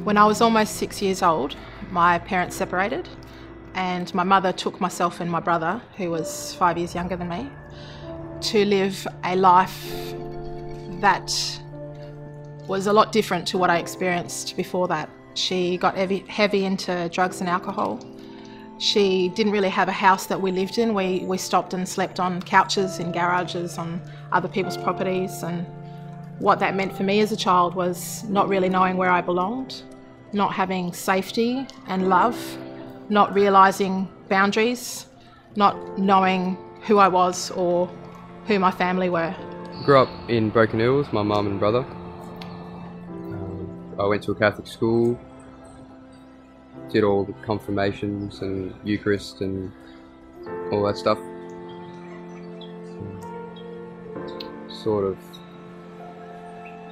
When I was almost 6 years old, my parents separated and my mother took myself and my brother, who was 5 years younger than me, to live a life that was a lot different to what I experienced before that. She got heavy into drugs and alcohol. She didn't really have a house that we lived in. We stopped and slept on couches, in garages, on other people's properties, and what that meant for me as a child was not really knowing where I belonged, not having safety and love, not realising boundaries, not knowing who I was or who my family were. Grew up in Broken Hill with my mum and brother. I went to a Catholic school, did all the confirmations and Eucharist and all that stuff. Sort of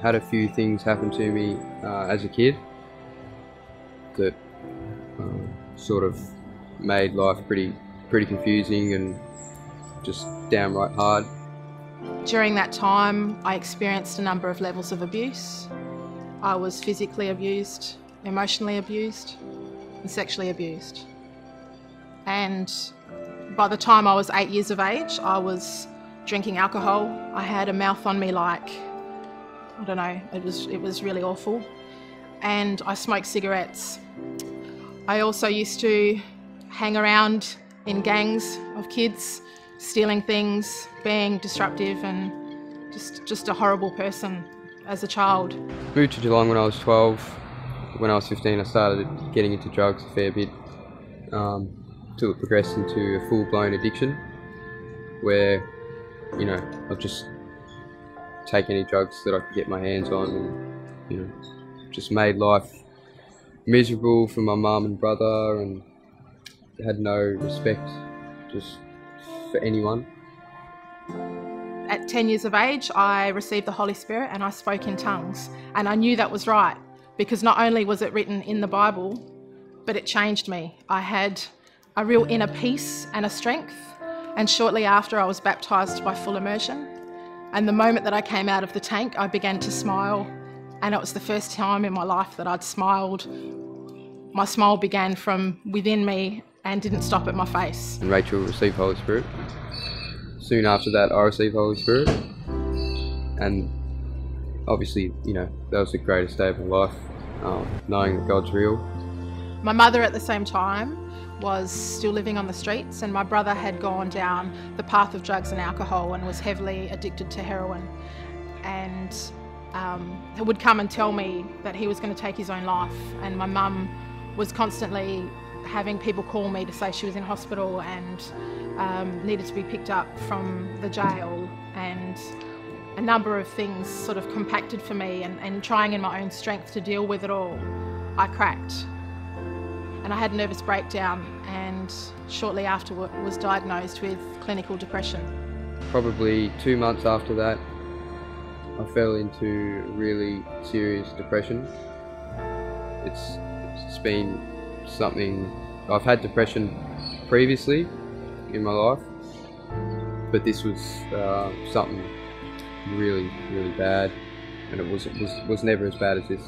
had a few things happen to me as a kid that sort of made life pretty confusing and just downright hard. During that time, I experienced a number of levels of abuse. I was physically abused, emotionally abused, and sexually abused. And by the time I was 8 years of age, I was drinking alcohol. I had a mouth on me like, I don't know, it was really awful. And I smoked cigarettes. I also used to hang around in gangs of kids, stealing things, being disruptive, and just a horrible person as a child. Moved to Geelong when I was 12. When I was 15 I started getting into drugs a fair bit, till it progressed into a full-blown addiction where, you know, I'd just take any drugs that I could get my hands on and, you know, just made life miserable for my mum and brother and had no respect just for anyone. At 10 years of age, I received the Holy Spirit and I spoke in tongues. And I knew that was right because not only was it written in the Bible, but it changed me. I had a real inner peace and a strength. And shortly after, I was baptised by full immersion. And the moment that I came out of the tank, I began to smile. And it was the first time in my life that I'd smiled. My smile began from within me and didn't stop at my face. And Rachel received Holy Spirit. Soon after that, I received Holy Spirit. And obviously, you know, that was the greatest day of my life, knowing that God's real. My mother at the same time was still living on the streets, and my brother had gone down the path of drugs and alcohol and was heavily addicted to heroin. And he would come and tell me that he was going to take his own life, and my mum was constantly having people call me to say she was in hospital and needed to be picked up from the jail, and a number of things sort of compacted for me, and trying in my own strength to deal with it all, I cracked. And I had a nervous breakdown and shortly after was diagnosed with clinical depression. Probably 2 months after that, I fell into really serious depression. It's been something, I've had depression previously in my life, but this was something really bad, and it was never as bad as this.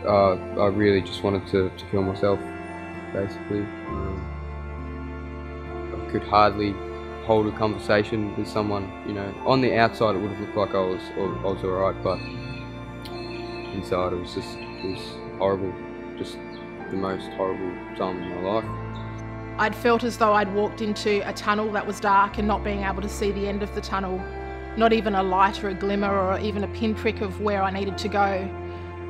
I really just wanted to kill myself, basically. I could hardly hold a conversation with someone, you know. On the outside it would have looked like I was alright, but inside it was horrible, just the most horrible time in my life. I'd felt as though I'd walked into a tunnel that was dark and not being able to see the end of the tunnel, not even a light or a glimmer or even a pinprick of where I needed to go.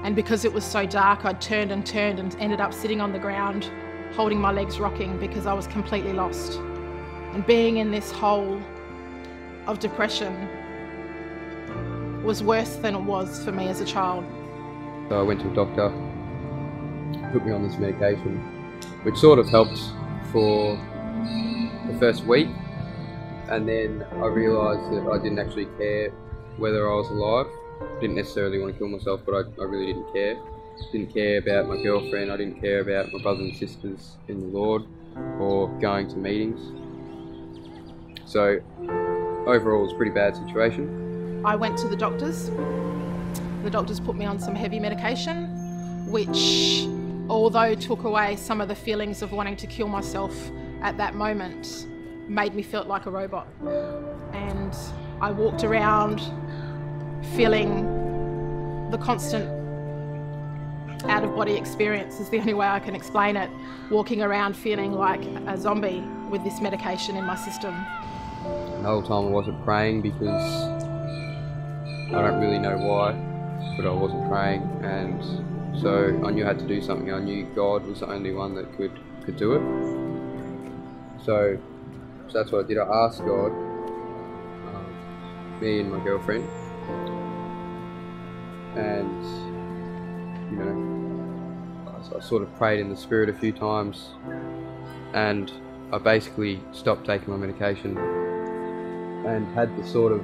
And because it was so dark, I turned and ended up sitting on the ground, holding my legs rocking because I was completely lost. And being in this hole of depression was worse than it was for me as a child. So I went to a doctor, put me on this medication, which sort of helped for the first week, and then I realised that I didn't actually care whether I was alive. Didn't necessarily want to kill myself, but I really didn't care. Didn't care about my girlfriend, I didn't care about my brothers and sisters in the Lord, or going to meetings. So overall it was a pretty bad situation. I went to the doctors The doctors put me on some heavy medication, which, although took away some of the feelings of wanting to kill myself at that moment, made me feel like a robot. And I walked around feeling the constant out-of-body experience, is the only way I can explain it. Walking around feeling like a zombie with this medication in my system. The whole time I wasn't praying because I don't really know why, but I wasn't praying, and so I knew I had to do something. I knew God was the only one that could do it. So that's what I did. I asked God, me and my girlfriend, and you know, I sort of prayed in the spirit a few times, and I basically stopped taking my medication and had the sort of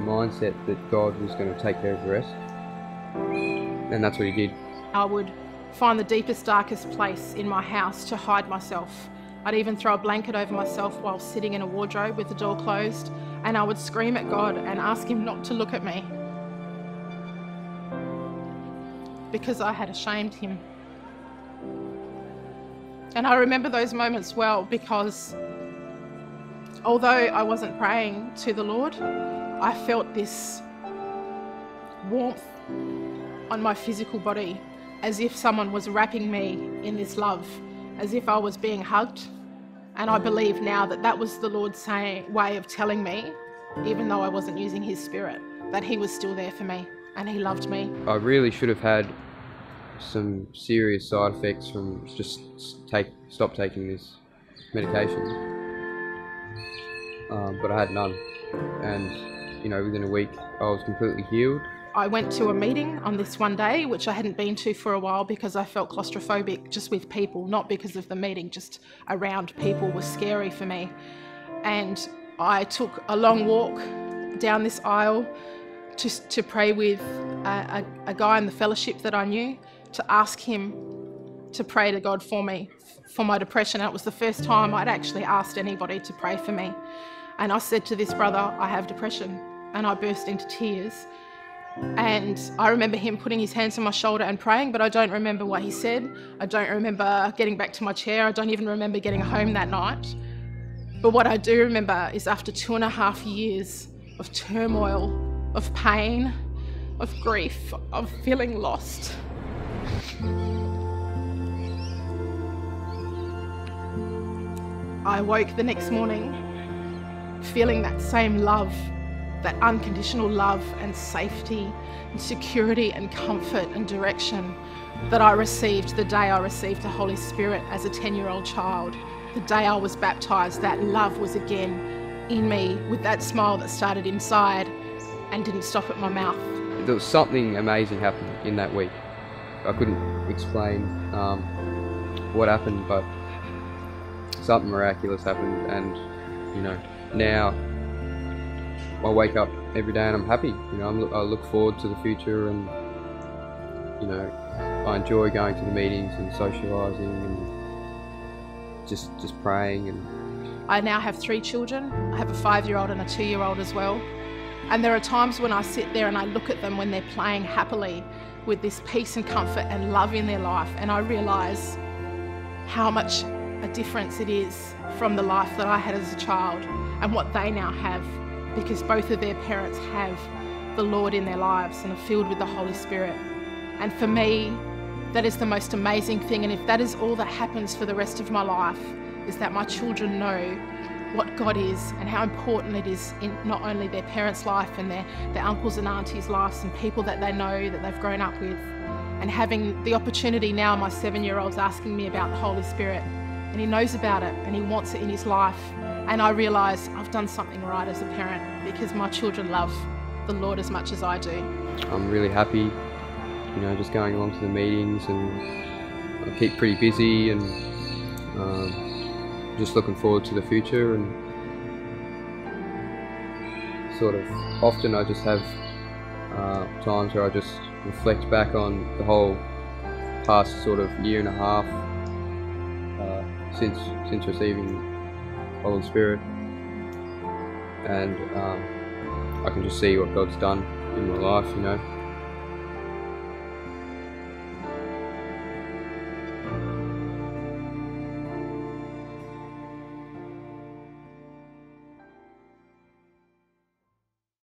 mindset that God was going to take care of the rest, and that's what He did. I would find the deepest, darkest place in my house to hide myself. I'd even throw a blanket over myself while sitting in a wardrobe with the door closed, and I would scream at God and ask Him not to look at me, because I had ashamed Him. And I remember those moments well, because although I wasn't praying to the Lord, I felt this warmth on my physical body, as if someone was wrapping me in this love, as if I was being hugged. And I believe now that that was the Lord's way of telling me, even though I wasn't using His Spirit, that He was still there for me and He loved me. I really should have had some serious side effects from just stop taking this medication, but I had none, and you know, within a week I was completely healed. I went to a meeting on this one day, which I hadn't been to for a while, because I felt claustrophobic just with people, not because of the meeting, just around people was scary for me. And I took a long walk down this aisle to pray with a guy in the fellowship that I knew, to ask him to pray to God for me, for my depression. And it was the first time I'd actually asked anybody to pray for me. And I said to this brother, I have depression, and I burst into tears. And I remember him putting his hands on my shoulder and praying, but I don't remember what he said. I don't remember getting back to my chair. I don't even remember getting home that night. But what I do remember is, after 2.5 years of turmoil, of pain, of grief, of feeling lost, I woke the next morning feeling that same love, that unconditional love and safety and security and comfort and direction that I received the day I received the Holy Spirit as a 10-year-old child. The day I was baptized, that love was again in me, with that smile that started inside and didn't stop at my mouth. There was something amazing happened in that week. I couldn't explain what happened, but something miraculous happened, and you know, now I wake up every day and I'm happy. You know, I look forward to the future, and you know, I enjoy going to the meetings and socialising and just praying. And I now have 3 children. I have a 5-year-old and a 2-year-old as well. And there are times when I sit there and I look at them when they're playing happily with this peace and comfort and love in their life, and I realise how much a difference it is from the life that I had as a child and what they now have, because both of their parents have the Lord in their lives and are filled with the Holy Spirit. And for me, that is the most amazing thing. And if that is all that happens for the rest of my life, is that my children know what God is and how important it is in not only their parents' life and their uncles and aunties' lives and people that they know, that they've grown up with, and having the opportunity now, my 7-year-old's asking me about the Holy Spirit, and he knows about it and he wants it in his life. And I realise I've done something right as a parent, because my children love the Lord as much as I do. I'm really happy, you know, just going along to the meetings, and I keep pretty busy, and just looking forward to the future. And sort of often I just have times where I just reflect back on the whole past sort of 1.5 years since receiving Holy Spirit, and I can just see what God's done in my life, you know.